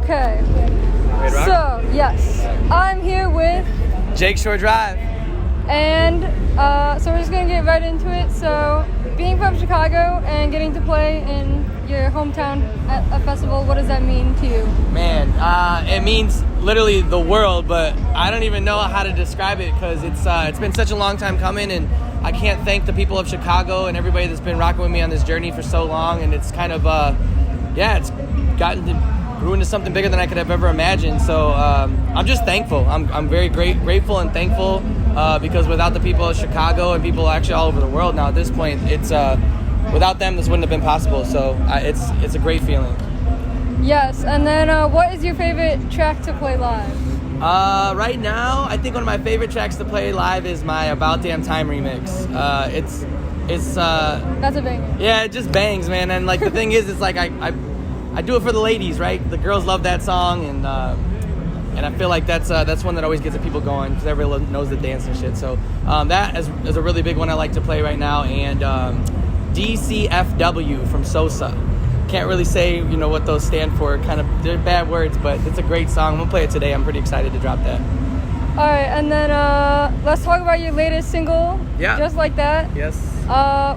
Okay. So, yes, I'm here with Jakeshore Drive. And so we're just going to get right into it. So, being from Chicago and getting to play in your hometown at a festival, what does that mean to you? Man, it means literally the world, but I don't even know how to describe it because it's been such a long time coming, and I can't thank the people of Chicago and everybody that's been rocking with me on this journey for so long, and it's kind of, it's grew into something bigger than I could have ever imagined. So I'm just thankful. I'm very grateful and thankful because without the people of Chicago and people actually all over the world now at this point, it's without them this wouldn't have been possible. So it's a great feeling. Yes, and then what is your favorite track to play live? Right now, I think one of my favorite tracks to play live is my About Damn Time remix. It's That's a banger. Yeah, it just bangs, man. And like the thing is, it's like I do it for the ladies, right? The girls love that song, and I feel like that's one that always gets the people going because everyone knows the dance and shit. So that is a really big one I like to play right now. And DCFW from Sosa. Can't really say what those stand for. Kind of they're bad words, but it's a great song. I'm gonna play it today. I'm pretty excited to drop that. All right, and then let's talk about your latest single. Yeah. Just Like That. Yes.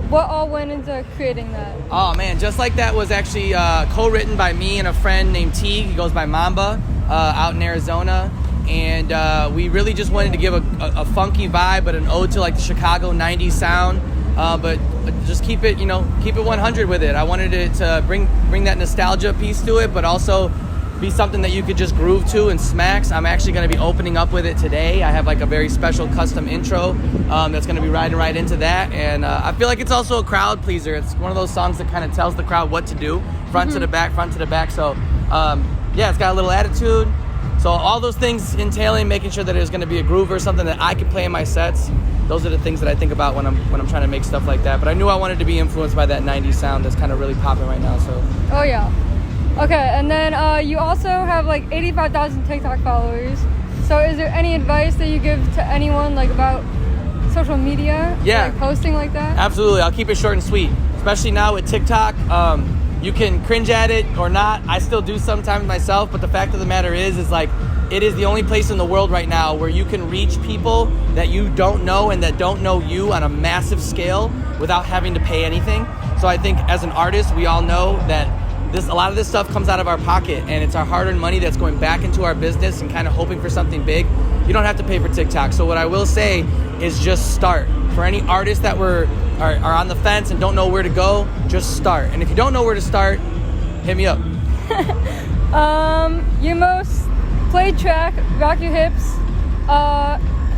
What all went into creating that? Oh man, Just Like That was actually co-written by me and a friend named Teague. He goes by Mamba, out in Arizona, and we really just wanted to give a funky vibe, but an ode to like the Chicago '90s sound. But just keep it 100 with it. I wanted it to bring that nostalgia piece to it, but also be something that you could just groove to and smacks. I'm actually going to be opening up with it today. I have like a very special custom intro that's going to be riding right into that, and I feel like it's also a crowd pleaser. It's one of those songs that kind of tells the crowd what to do, front to the back. So it's got a little attitude. So all those things entailing making sure that it's going to be a groove or something that I can play in my sets. Those are the things that I think about when I'm trying to make stuff like that. But I knew I wanted to be influenced by that 90s sound that's kind of really popping right now. So. Oh yeah. Okay, and then you also have like 85,000 TikTok followers. So is there any advice that you give to anyone like about social media? Yeah. Like posting like that? Absolutely. I'll keep it short and sweet. Especially now with TikTok. You can cringe at it or not. I still do sometimes myself, but the fact of the matter is like it is the only place in the world right now where you can reach people that you don't know and that don't know you on a massive scale without having to pay anything. So I think as an artist, we all know that a lot of this stuff comes out of our pocket, and it's our hard-earned money that's going back into our business and kind of hoping for something big. You don't have to pay for TikTok. So what I will say is just start. For any artists that are on the fence and don't know where to go, just start. And if you don't know where to start, hit me up. Your most played track, Rock Your Hips,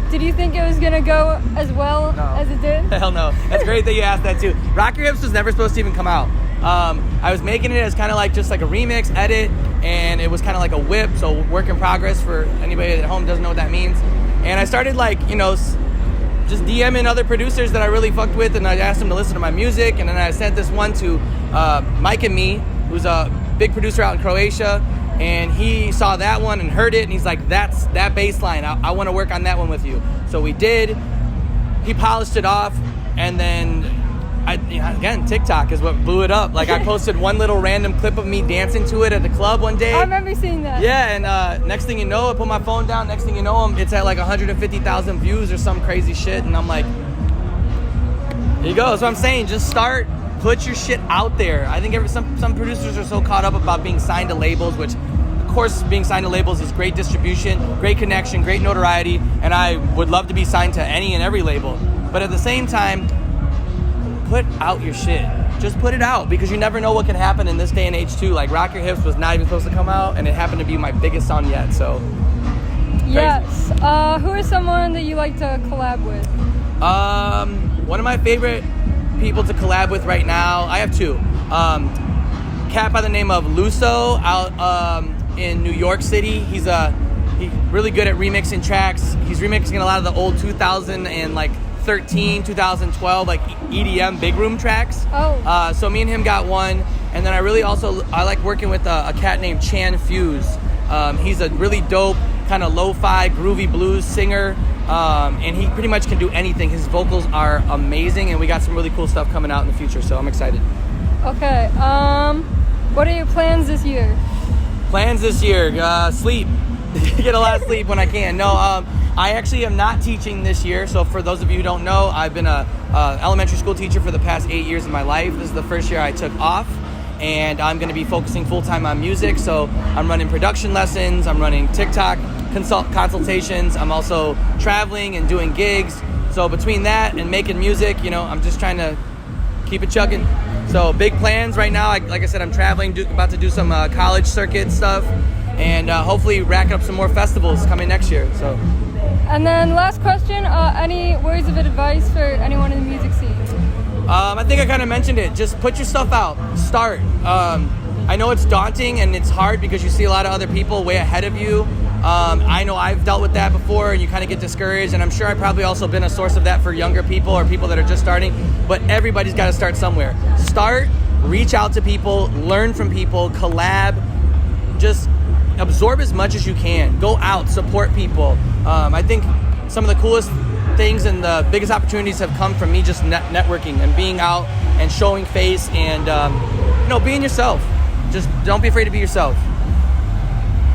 did you think it was going to go as well as it did? Hell no. That's great that you asked that too. Rock Your Hips was never supposed to even come out. I was making it as kind of like just like a remix edit, and it was kind of like a whip, so work in progress for anybody at home doesn't know what that means. And I started like, just DMing other producers that I really fucked with, and I asked them to listen to my music, and then I sent this one to Mike and Me, who's a big producer out in Croatia, and he saw that one and heard it, and he's like, that's that bass line. I want to work on that one with you. So we did. He polished it off, and then again, TikTok is what blew it up. Like I posted one little random clip of me dancing to it at the club one day. I remember seeing that. Yeah, and next thing you know, I put my phone down. Next thing you know, it's at like 150,000 views or some crazy shit. And I'm like, here you go. That's what I'm saying. Just start. Put your shit out there. I think some producers are so caught up about being signed to labels, which of course being signed to labels is great distribution, great connection, great notoriety. And I would love to be signed to any and every label. But at the same time, put out your shit. Just put it out, because you never know what can happen in this day and age too. Like Rock Your Hips was not even supposed to come out, and it happened to be my biggest song yet. So crazy. Yes. Who is someone that you like to collab with? One of my favorite people to collab with right now, I have two. Cat by the name of Luso out in New York City. He's really good at remixing tracks. He's remixing a lot of the old 2000 and like 2012 like EDM big room tracks. So me and him got one, and then I like working with a cat named Chan Fuse. He's a really dope kind of lo-fi groovy blues singer, and he pretty much can do anything. His vocals are amazing, and we got some really cool stuff coming out in the future, so I'm excited. Okay. What are your plans this year? Plans this year, sleep. Get a lot of sleep when I can. No, I actually am not teaching this year. So for those of you who don't know, I've been a elementary school teacher for the past 8 years of my life. This is the first year I took off, and I'm going to be focusing full-time on music. So I'm running production lessons, I'm running TikTok consultations, I'm also traveling and doing gigs. So between that and making music, you know, I'm just trying to keep it chugging. So big plans right now. Like I said, I'm traveling, about to do some college circuit stuff, and hopefully rack up some more festivals coming next year. So. And then last question, any words of advice for anyone in the music scene? I think I kind of mentioned it. Just put your stuff out. Start. I know it's daunting and it's hard because you see a lot of other people way ahead of you. I know I've dealt with that before, and you kind of get discouraged, and I'm sure I've probably also been a source of that for younger people or people that are just starting, but everybody's got to start somewhere. Start, reach out to people, learn from people, collab, just absorb as much as you can. Go out, support people. I think some of the coolest things and the biggest opportunities have come from me just networking and being out and showing face and, being yourself. Just don't be afraid to be yourself.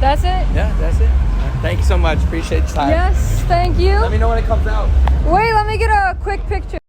That's it? Yeah, that's it. Thank you so much. Appreciate your time. Yes, thank you. Let me know when it comes out. Wait, let me get a quick picture.